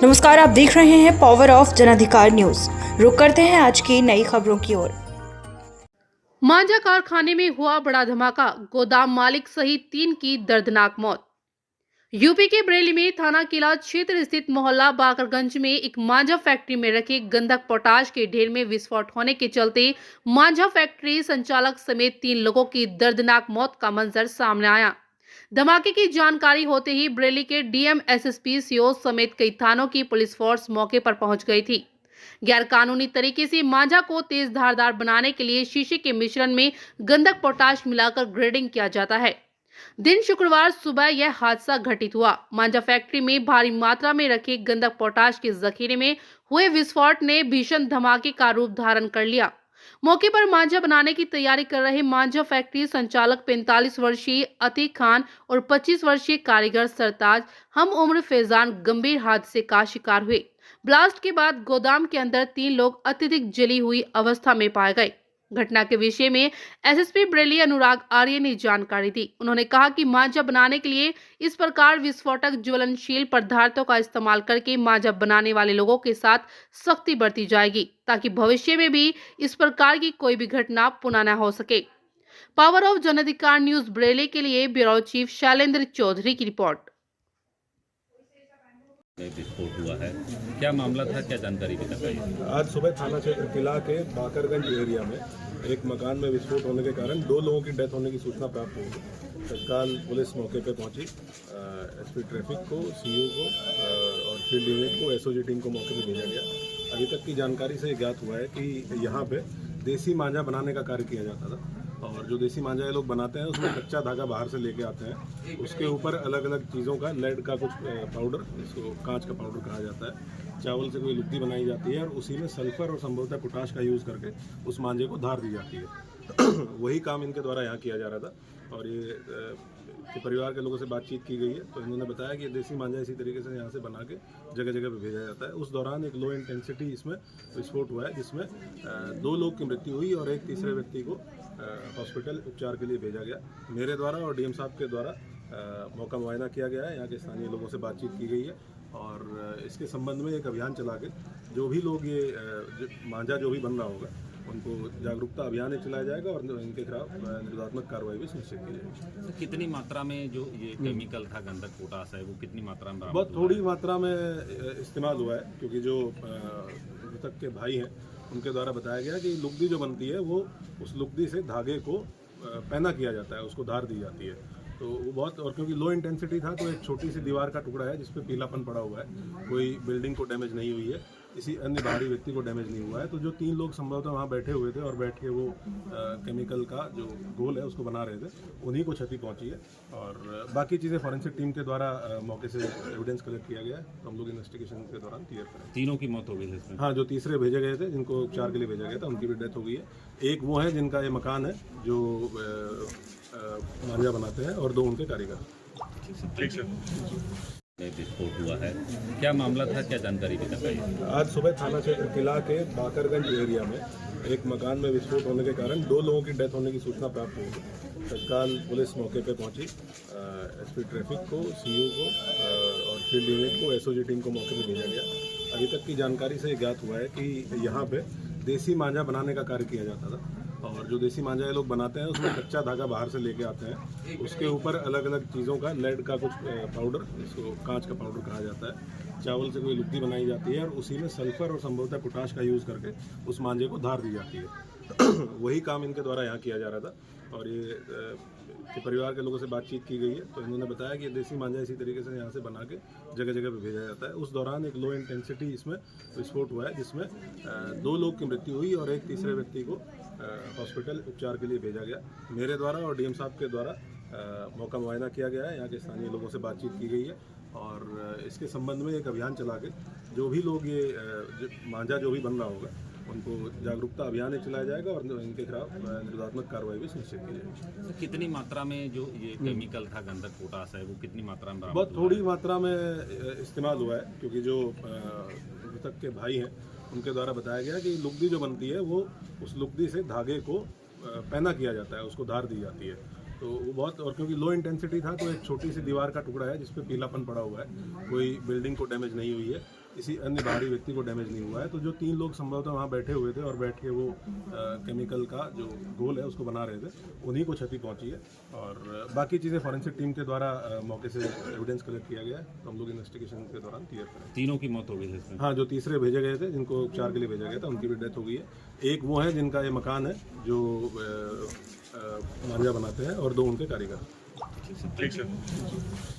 नमस्कार, आप देख रहे हैं पावर ऑफ जनाधिकार न्यूज। रुक करते हैं आज की नई खबरों की ओर। मांझा कारखाने में हुआ बड़ा धमाका, गोदाम मालिक सहित 3 की दर्दनाक मौत। यूपी के बरेली में थाना किला क्षेत्र स्थित मोहल्ला बाकरगंज में एक मांझा फैक्ट्री में रखे गंधक पोटाश के ढेर में विस्फोट होने के चलते मांझा फैक्ट्री संचालक समेत 3 लोगों की दर्दनाक मौत का मंजर सामने आया। धमाके की जानकारी होते ही बरेली के डीएम, एसएसपी, सीओ समेत कई थानों की पुलिस फोर्स मौके पर पहुंच गई थी। गैर कानूनी तरीके से मांझा को तेज धारदार बनाने के लिए शीशे के मिश्रण में गंधक पोटाश मिलाकर ग्रेडिंग किया जाता है। दिन शुक्रवार सुबह यह हादसा घटित हुआ। मांझा फैक्ट्री में भारी मात्रा में रखे गंधक पोटाश के जखीरे में हुए विस्फोट ने भीषण धमाके का रूप धारण कर लिया। मौके पर मांझा बनाने की तैयारी कर रहे मांझा फैक्ट्री संचालक 45 वर्षीय अतीक खान और 25 वर्षीय कारीगर सरताज हम उम्र फैजान गंभीर हादसे का शिकार हुए। ब्लास्ट के बाद गोदाम के अंदर 3 लोग अत्यधिक जली हुई अवस्था में पाए गए। घटना के विषय में एसएसपी बरेली अनुराग आर्य ने जानकारी दी। उन्होंने कहा कि मांझा बनाने के लिए इस प्रकार विस्फोटक ज्वलनशील पदार्थों का इस्तेमाल करके मांझा बनाने वाले लोगों के साथ सख्ती बरती जाएगी ताकि भविष्य में भी इस प्रकार की कोई भी घटना पुनः न हो सके। Power of Janadhikar news Bareilly के लिए ब्यूरो चीफ शैलेंद्र चौधरी की रिपोर्ट। विस्फोट हुआ है, क्या मामला था, क्या जानकारी भी बताइए। आज सुबह थाना क्षेत्र किला के बाकरगंज एरिया में एक मकान में विस्फोट होने के कारण 2 लोगों की डेथ होने की सूचना प्राप्त हुई। तत्काल पुलिस मौके पर पहुंची। एसपी ट्रैफिक को, सीओ को और फील्ड यूनिट को, एसओजी टीम को मौके पर भेजा गया। अभी तक की जानकारी से ज्ञात हुआ है कि यहाँ पे देसी मांझा बनाने का कार्य किया जाता था और जो देसी मांझा ये लोग बनाते हैं उसमें कच्चा धागा बाहर से लेके आते हैं। उसके ऊपर अलग अलग चीज़ों का, लेड का कुछ पाउडर, इसको कांच का पाउडर कहा जाता है, चावल से कोई लुद्दी बनाई जाती है और उसी में सल्फर और संभवतः पोटाश का यूज़ करके उस मांझे को धार दी जाती है। वही काम इनके द्वारा यहाँ किया जा रहा था और ये परिवार के लोगों से बातचीत की गई है तो इन्होंने बताया कि देसी मांझा इसी तरीके से यहाँ से बना के जगह जगह पे भेजा जाता है। उस दौरान एक लो इंटेंसिटी इसमें विस्फोट हुआ है जिसमें 2 लोग की मृत्यु हुई और एक तीसरे व्यक्ति को हॉस्पिटल उपचार के लिए भेजा गया। मेरे द्वारा और डीएम साहब के द्वारा मौका मुआयना किया गया है, यहाँ के स्थानीय लोगों से बातचीत की गई है और इसके संबंध में एक अभियान चला के जो भी लोग ये मांझा जो भी बन रहा होगा उनको जागरूकता अभियान चलाया जाएगा और इनके खिलाफ निरोधात्मक कार्रवाई भी सुनिश्चित की जाएगी। तो कितनी मात्रा में जो ये केमिकल था गंधक पोटाश है वो कितनी मात्रा में बहुत थोड़ी मात्रा में इस्तेमाल हुआ है क्योंकि जो मृतक के भाई हैं उनके द्वारा बताया गया कि लुगदी जो बनती है वो उस लुगदी से धागे को पहना किया जाता है, उसको धार दी जाती है। तो वो बहुत, और क्योंकि लो इंटेंसिटी था तो एक छोटी सी दीवार का टुकड़ा है जिसपे पीलापन पड़ा हुआ है, कोई बिल्डिंग को डैमेज नहीं हुई है, किसी अन्य बाहरी व्यक्ति को डैमेज नहीं हुआ है। तो जो 3 लोग संभवतः वहाँ बैठे हुए थे और बैठ के वो केमिकल का जो घोल है उसको बना रहे थे, उन्हीं को क्षति पहुंची है और बाकी चीज़ें फॉरेंसिक टीम के द्वारा मौके से एविडेंस कलेक्ट किया गया है तो हम लोग इन्वेस्टिगेशन के दौरान क्लियर करेंगे। 3 की मौत हो गई है इसमें? हाँ, जो तीसरे भेजे गए थे जिनको उपचार के लिए भेजा गया था उनकी भी डेथ हो गई है। एक वो है जिनका ये मकान है जो मांझा बनाते हैं और 2 उनके कारीगर। ठीक है। विस्फोट हुआ है, क्या मामला था, क्या जानकारी भी बताइए। आज सुबह थाना क्षेत्र किला के बाकरगंज एरिया में एक मकान में विस्फोट होने के कारण 2 लोगों की डेथ होने की सूचना प्राप्त हुई। तत्काल पुलिस मौके पर पहुंची। एसपी ट्रैफिक को, सीओ को और फील्ड यूनिट को, एसओजी टीम को मौके पर भेजा गया। अभी तक की जानकारी से ज्ञात हुआ है कि यहाँ पे देसी मांझा बनाने का कार्य किया जाता था और जो देसी मांझा ये लोग बनाते हैं उसमें कच्चा धागा बाहर से लेके आते हैं। उसके ऊपर अलग अलग चीज़ों का, लेड का कुछ पाउडर, इसको कांच का पाउडर कहा जाता है, चावल से कोई लुद्दी बनाई जाती है और उसी में सल्फर और संभवतः पोटाश का यूज़ करके उस मांझे को धार दी जाती है। वही काम इनके द्वारा यहाँ किया जा रहा था और ये परिवार के लोगों से बातचीत की गई है तो इन्होंने बताया कि देसी मांझा इसी तरीके से यहाँ से बना के जगह जगह पे भेजा जाता है। उस दौरान एक लो इंटेंसिटी इसमें विस्फोट हुआ है जिसमें 2 लोग की मृत्यु हुई और एक तीसरे व्यक्ति को हॉस्पिटल उपचार के लिए भेजा गया। मेरे द्वारा और डीएम साहब के द्वारा मौका मुआयना किया गया है, यहाँ के स्थानीय लोगों से बातचीत की गई है और इसके संबंध में एक अभियान चला के जो भी लोग ये मांझा जो भी बन रहा होगा उनको जागरूकता अभियान चलाया जाएगा और इनके खिलाफ निरोधात्मक कार्रवाई भी सुनिश्चित की जाएगी। तो कितनी मात्रा में जो ये केमिकल था गंधक पोटाश है वो कितनी मात्रा में बहुत थोड़ी मात्रा में इस्तेमाल हुआ है क्योंकि जो मृतक के भाई हैं उनके द्वारा बताया गया कि लुगदी जो बनती है वो उस लुगदी से धागे को पहना किया जाता है, उसको धार दी जाती है। तो वो बहुत, और क्योंकि लो इंटेंसिटी था तो एक छोटी सी दीवार का टुकड़ा है जिसपे पीलापन पड़ा हुआ है, कोई बिल्डिंग को डैमेज नहीं हुई है, किसी अन्य बाहरी व्यक्ति को डैमेज नहीं हुआ है। तो जो 3 लोग संभवतः वहाँ बैठे हुए थे और बैठ के वो केमिकल का जो घोल है उसको बना रहे थे, उन्हीं को क्षति पहुँची है। और बाकी चीज़ें फॉरेंसिक टीम के द्वारा मौके से एविडेंस कलेक्ट किया गया है, तो हम लोग इन्वेस्टिगेशन के दौरान क्लियर करेंगे। तीनों की मौत हो गई है इसमें? हाँ, जो तीसरे भेजे गए थे, जिनको उपचार के लिए भेजा गया था, उनकी भी डेथ हो गई है। एक वो है जिनका ये मकान है जो मांझा बनाते हैं, और 2 उनके कारीगर। ठीक है।